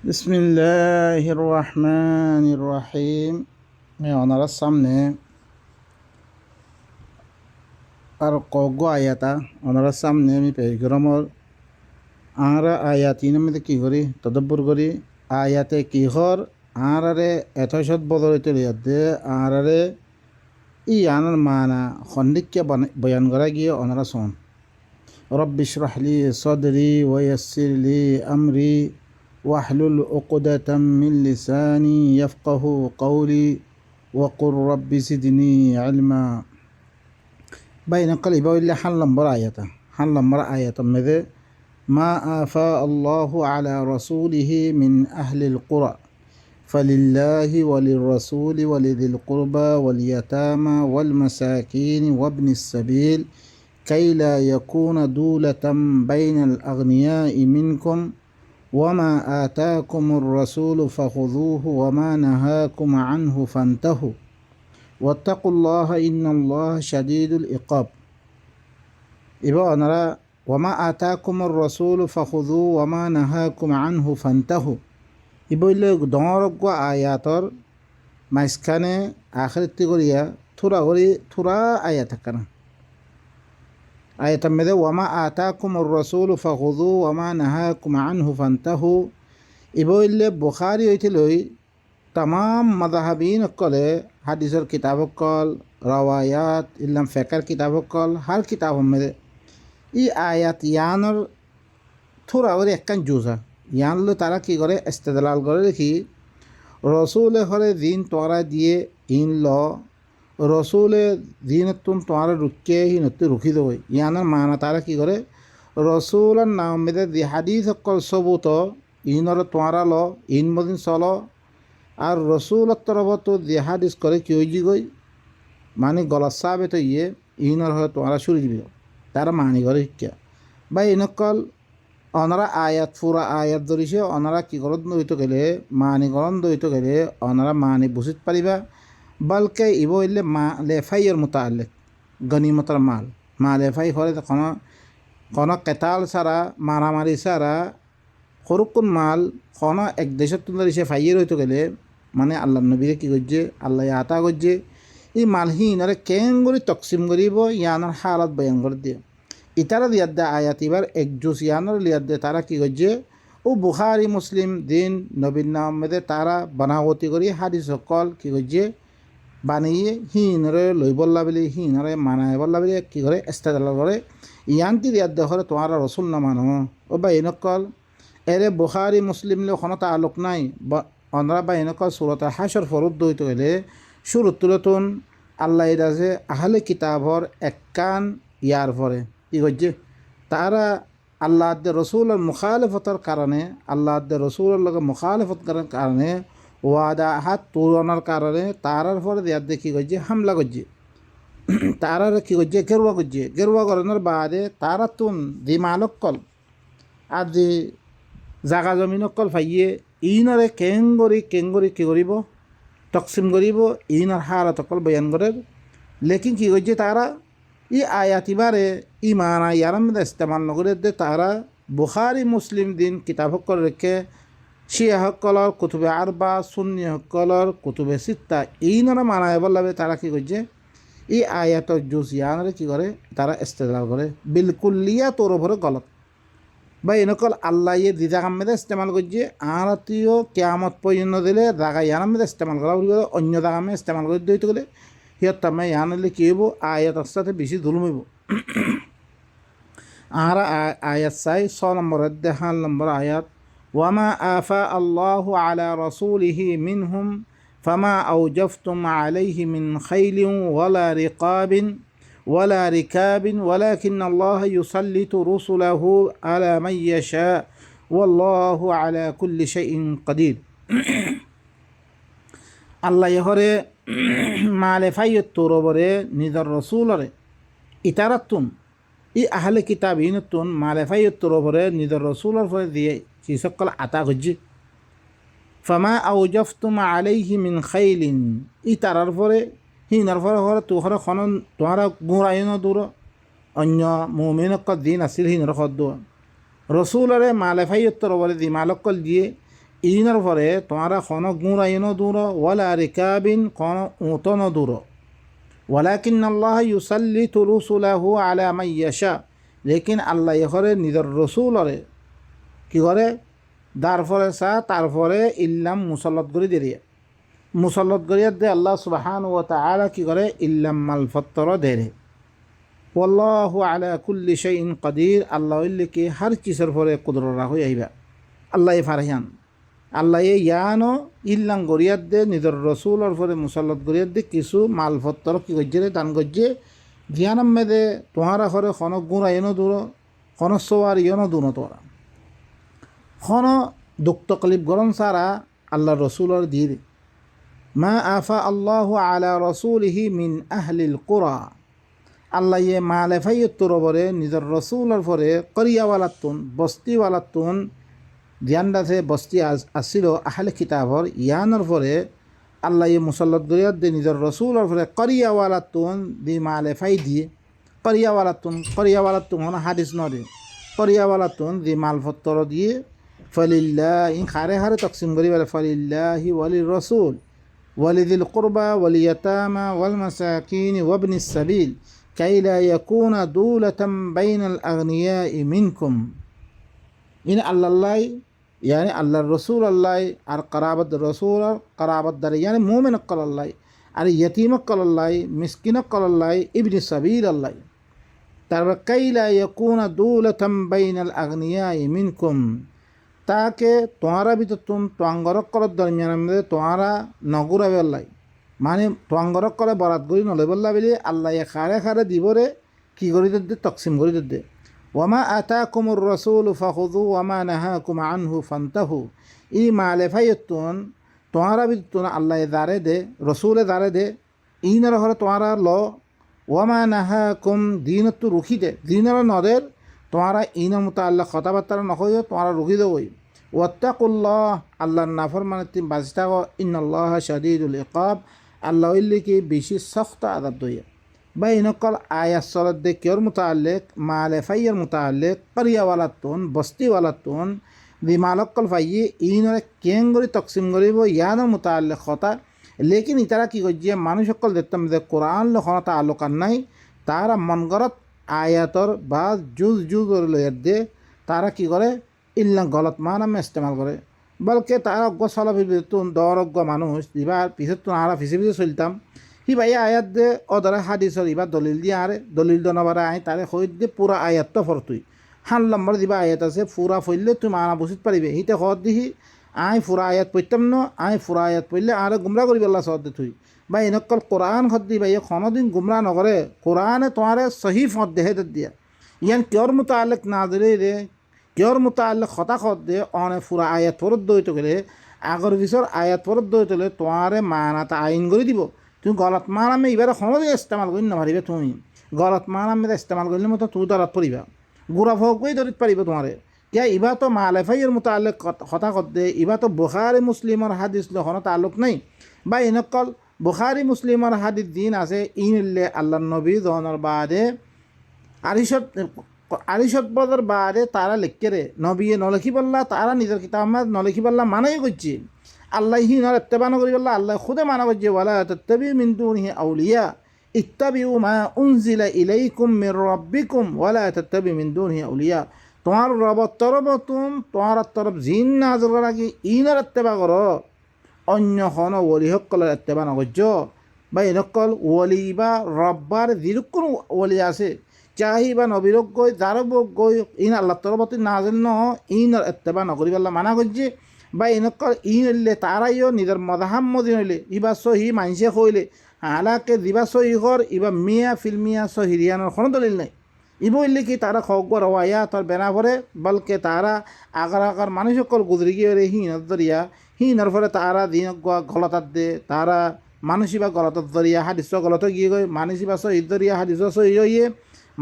বিসমিল্লাহির রহমানির রহিম। আমি ওনার সামনে আর কগ আয়াতা ওনার সামনে আমি পেশগ্রামর আরা আয়াত ইনের মধ্যে কী করি তদব্বর করি আয়াতে কিহর আরারে এতশত বদলিত দে আরারে ই আনার মানা খন্ডিককে বয়ান করা গিয়ে ওনারা শোন রব্বি ইশরাহ লি সদরি ওয়া ইয়াসসির লি আমরি واحلل عقدة من لساني يفقه قولي وقل رب زدني علما بين قلبه إلا حل نمبر آية ماذا ما آفاء الله على رسوله من أهل القرى فلله وللرسول ولذي القربى واليتامى والمساكين وابن السبيل كي لا يكون دولة بين الأغنياء منكم وما آتاكم الرسول فخذوه وما نهاكم عنه فانتهوا واتقوا الله إن الله شديد العقاب إبا نرى وما آتاكم الرسول فخذوه وما نهاكم عنه فانتهوا إبا إلا دورك آياتر মাঝখানে আখিরতি করিয়া থুরা আয়াত থাকানা আয়াতের মধ্যে ওয়ামা আতাকুমুর রাসূলু ফাখুযু ওয়ামা নাহাকুম আনহু ফান্তাহু ইবইলে বুখারী হইতে লই তামাম মাযহাবিন কলে হাদিসের কিতাব কল রাওয়ায়াত ইল্লাম ফিকর কিতাব কল হার কিতাব মধ্যে ই আয়াত ইয়ানর থোড়া ওর একখান জুজা ইয়ান লো তারা কি করে ইস্তেদলাল করে দেখি রসুলে হরে দিন তোরা দিয়ে ইন ল রসুলে দিনতুন তোমার রুকিয়ে হি নতে রুখি দেবো ইয়ানার মানা তারা কি করে রসুলের নাম মেদে দি হাদিস সকল সবুত ইনর তোয়ারা ল ইন মদিন চল আর রসুলের তরফ তো দি হাদিস করে কি হয়ে গই মানে গলা চাবে তো ইয়ে ইনর হয় তোয়ারা সুরি দিবি তারা মানি করে শিক্ষা বা ইনকল অনারা আয়াত ফুরা আয়াত ধরিছে অনারা কি করত দইত গেলে মানি গরম দইত গেলে অনারা মানি বুঝিত পারিবা বলকে ইব ইলে মা লেফাইয়ের মোতালেক গনিমতর মা লেফাই হলে কোনো কেতাল ছাড়া মারামারি ছাড়া সরুকুন মাল কোনো এক দেশের তুলে সে ফাইয়ের হইতে গেলে মানে আল্লাহ নবীরে কী করছে আল্লাহ আতা করছে এই মাল হিনরে কেন করে তকসিম করিব ইয়ানোর হালত বয়ান করে দিয়ে ইতারা লিয়াদ দে আয়াত এবার একজুস ইয়ানোর লিয়াদ দে তারা কী করছে ও বুখারি মুসলিম দিন নবীন আহমেদে তারা বানাবতি করি হাদিস সকল কী করছে বানিয়ে হিনরে লই বললা বলে হিনরে মানায় বললা বলে কী করে ইস্তেদলাল করে ইয়ান্তি দিয়ার দেখরে তোমার রসুল না মানো ও বা এনেকল এরে বুখারি মুসলিম লে কোনো তালুক নাই অনরা বা এনেকল সুরত হাসর ফরুদ দইতে গেলে শুরুত তুলতুন আল্লাহ রাজে আহলে কিতাবর এককান ইয়ার পরে কী করছে তারা আল্লাহ রসুলের মুখালেফতের কারণে আল্লাহ রসুলের লগে মুখালেফত করার কারণে ওয়াদা হাত তুলনার কারণে তারার পরে দেয়ার দেখি করছে হামলা করছে তারার কী করছে গেরুয়া করানোর বাদে তারা তুন দি মালকল আর যে জাগা জমিনকল ফাইয়ে ইনরে কেঙ্গরি কী করিব তকসিম করিব ইনর হালত অকল বয়ান করে লেকিন কী করছে তারা ই আয়াতিবারে ই মানা ইয়ার মধ্যে ইস্তেমাল নগরে দে তারা বুখারি মুসলিম দিন কিতাব সকল রেখে শিয়া সকলের কুতুবে আরবা সুন্নি সকলের কুতুবে সিত্তা এই নরা মানায় বললাবে তারা কী করছে এই আয়াতর জুস ইয়ানরে কী করে তারা ইস্তেদলাল করে বিলকুলিয়া তোর ওপরে গলত বা এনেকল আল্লাহ ইয়ে দিদা কামেদে ইস্তেমাল করছে আরতিও কেয়ামত পর্যন্ত দিলে জাগা ইয়ানামেদে ইস্তেমাল করা বলি অন্য জাগামে ইস্তেমাল করে দিতে গেলে সিহঁত তামে ইয়ানলে কী হইব আয়াতর সাথে বেশি জুলুম হইব আর আয়াত চাই 6 নম্বর অধ্যায় 7 নম্বর আয়াত وما آفاء الله على رسوله منهم فما أوجفتم عليه من خيل ولا ركاب ولكن الله يسلط رسله على من يشاء والله على كل شيء قدير الله يهره মালে ফাইয়ত তোরবরে নিজর রসুলরে ইতারাতুন ই আহলে কিতাব ইনতুন মালে ফাইয়ত তোরবরে নিজর রসুলর ফলে দিয়ে সে সকল আতা করছে ফামা আউজফতুম আলাইহি মিন খাইলিন ই তারার পরে হিনার পরে হরে তোহর খন তোহারা গুঁড়াইন দূর অন্য মুমিনক দিন আসিল হিনর খদ রসুলরে মালে ফাইয়ত তোরবরে দি মালকল দিয়ে ইনার পরে তোমারা খন গুঁড়াইনও দূর ওয়ালা রিকাবিন খন উঁতনও দূর ওয়ালাকিন আল্লাহ ইউসাল্লিতু রুসুলাহু আলা মান ইয়াশা, লেকিন আল্লাহ এখরে নিজের রসুলরে কি করে তারপরে তারপরে ইল্লাম মুসল্লত করে দিয়ে মুসল্লত করিয়া দে আল্লাহ সুবহানাহু ওয়া তাআলা কি করে ইল্লাম মাল ফত্তর দেরে ওয়াল্লাহু আলা কুল্লি শাইইন কাদির, আল্লাহ কি হার কিসের পরে কুদরত রাখই আইবা আল্লাহ ফারহান আল্লাহ ইয়ানো ইল্লাম গরিয়াত দে নিজের রসুলর পরে মুসল্লত গরিয়াত দে কিছু মাল ফত্তর কি গজ্জে দান গজ্জে জ্ঞানাম মেদে তোহারা করে খনক গুণা এনো দূর খন সোয়ার ইয়নো দূর তোরা খন দুঃখ তকলিফ গরম সারা আল্লাহ রসুলর দিয়ে মা আফা আল্লাহ আলা রসুলিহি মিন আহলিল কুরা, আল্লাহ ইয়ে মালে ফাইয়ত্তর বরে নিজের রসুলর পরে করিয়াওয়ালাতুন বস্তিওয়ালাতুন ধ্যানদাসে বস্তি আসছিল আহলে কিতাবর ইয়ানোর পরে আল্লাহ ইয়ে মুসল্লত গরিয়াত দিয়ে নিজের রসুলর পরে করিয়াওয়ালাতুন দি মালে ফাই দিয়ে করিয়াওয়ালাতুন হন হাদিস নরে করিয়াওয়ালাতুন দি মালফত্তর দিয়ে ফলিল্লাহ হারে হারে তকসিম করি বলে ফলিল্লাহি ওয়ালির রসুল ওয়ালিদিল কুরবা ওয়ালিয়াতামা ওয়াল মাসাকিন ওয়াবনিস সাবিল কাইলা ইয়াকুনা দুলাতাম বাইনাল আগনিয়াই মিনকুম, ইন আল্লাহ यानी अल्लाह रसूल अल्लाह और कराबत रसूल और कराबत दर यानी मोमिन कल अल्लाह और यतीम कल अल्लाह मिस्किन कल अल्लाह इब्न सबील अल्लाह तार कैला यकून दूलतम बैनल अगनियाई मिनकुम, ताके तुम्हारा भी तो तुम त्वांगरक कर दरमियान में तुम्हारा नगुरा अल्लाह माने त्वांगरक कर बरात गरी नले बल्ला बिले अल्लाह ये खारे खारे दिबरे की गरी दे तकसीम गरी दे ওয়ামা আতাকুমুর রসুল ফাখুযু ওয়ামা নাহাকুম আনহু ফান্তাহু, ই মালে ফাইয়তুন তোমারা বিতুন আল্লাহ দারে দে রসুলে দারে দে ইনার হরে তোমারা ল ওয়ামা নাহাকুম দিনত রুখি দে দিনের নদের তোমারা ইনের মুতাআল্লিক কথাবার্তা নকইও তোমারা রুখি দেবই ওয়াত্তাকুল্লাহ আল্লাহর নাফরমানে তুমি বাঁচি থাকো ইন্নাল্লাহ শাদীদুল ইকাব, আল্লাহ কি বেশি সখ্ত আযাব দইয়া বা ইনকল আয়াত সলত দে কেউর মুতাআল্লিক মালে ফাইয়ের মুতাআল্লিক করিয়াওয়ালাতুন বস্তিওয়ালাতুন দি মালকল ফাইয়ে ইনরে কেঙ্গরি তকসিম করিব ইয়ানোর মুতাআল্লিক কথা, লেকিন ইতারা কি করছে মানুষ সকল দেখতাম যে কোরআন লখনা তাআল্লুক নাই তারা মনগরত আয়াতর বা জুজ লইয়ার দে তারা কি করে ইল্লা গলত মানামে ইস্তেমাল করে, বলকে তারা অজ্ঞ সলফির ভিতর দরজ্ঞ মানুষ এবার পিছত তো আরা ফিসে চলতাম হি ভাই আয়াত দে অদরা হাদিসর এবার দলিল দিয়ে আরে দলিল দনবারে আয় তারে হইত দে পুরা আয়াত তো ফরতুই হান নম্বর দিবা আয়াত আছে পুরা ফইলে তুই মানা বুঝিত পারিবে হিতে হদ দিহি আয় পুরা আয়াত পড়তাম ন আয় পুরা আয়াত পড়লে আর গুমরা করি আল্লাহ সদ দে তুই বা এনেকল কোরআন হদ দি ভাই কোনোদিন গুমরা নকরে কোরআনে তোমারে সহি ফদ দেহে দিয়া ইয়ান কেউর মুতাআল্লিক না দিলে রে কেউর মুতাআল্লিক হতা খদ দে অনে পুরা আয়াত ফরত দইতে গেলে আগর বিছর আয়াত ফরত দইতে গেলে তোমারে মানাতা আইন করে দিব, তুমি গলত মানামে এবারে সময় ইস্তেমাল করি নারিবে তুমি গলত মানামে ইস্তেমাল করলে মতো তুই দরত পড়িবা গুড়া ভোগই দরিত পারিব তোমারে क्या इबा तो मालेफाइर मुताल्लिक खता कर दे इबा तो बुखारी मुस्लिम और हादिस लो होना ताल्लुक नहीं बा इनकल बुखारी मुस्लिम और हादिस दिन आसे इनले अल्लाह नबी दोनर बादे आरिशत बदर बादे तारा लिखे रे नबी नलखी बल्ला तारा निजर किताब में नलखी बल्ला मानाई करछे अल्लाह ही नर इत्तेबा करी बल्ला अल्लाह खुदे माना करछे वाला तत्तबी मिन दुनिहि औलिया इत्तबिउ मा उनजिला इलैकुम मिर रब्बिकुम वाला तत्तबी मिन दुनिहि औलिया, তোমার রবর তরফ তুম তোমার তরফ জিন নাজর করা কি ইনার এত্তেবা করো অন্য হন ওলি সকলের এত্তেবা নগর্য বা এনেকল ওলি বা রব্বার যিরকম ওলি আছে চাহি বা নবীরক গৈ যারব গৈ ইন আল্লাহ তরফত নাজেল ন ইনার এত্তেবা নকরি পাল্লা মানা করছে বা এনেকল ইন হইলে তারাইও নিজের মদাহাম্মদি হইলে ইবা সহি মানসে কইলে হালাকে দিবা সহি ঘর ইবা মিয়া ফিল্মিয়া সহিরিয়ানোর কোনো দলিল নাই ইবো ইল্লি কি তারা খগর হওয়াইয়া তার বেনা পরে বলকে তারা আগার আগার মানুষ সকল গুজরি গিয়ে হিনত দরিয়া হিনার ফলে তারা দিন গলতার দে তারা মানুষই বা গলতার দরিয়া হাদিস গলত গিয়ে গই মানুষই বা সহিদ দরিয়া হাদিস সহি হইয়ে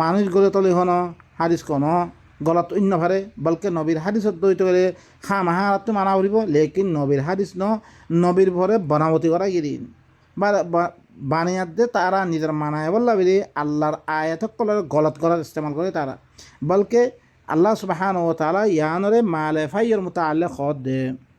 মানুষ গলে তলি হন হাদিস কন গলত অন্য ভারে বলকে নবীর হাদিসত দইতে গেলে খা মাহারাতো মানা উঠিব লেকিন নবীর হাদিস ন নবীর ভরে বনাবতী করা গিরিন বা বানিয়াত দে তারা নিজের মানায় বললা বলে আল্লাহর আয়াত কলার গলত করার ইস্তেমাল করে তারা বলকে আল্লাহ সুবহানাহু ওয়া তাআলা ইয়ানরে মালেফাইয়ের মুতাআল্লিক খদ দে।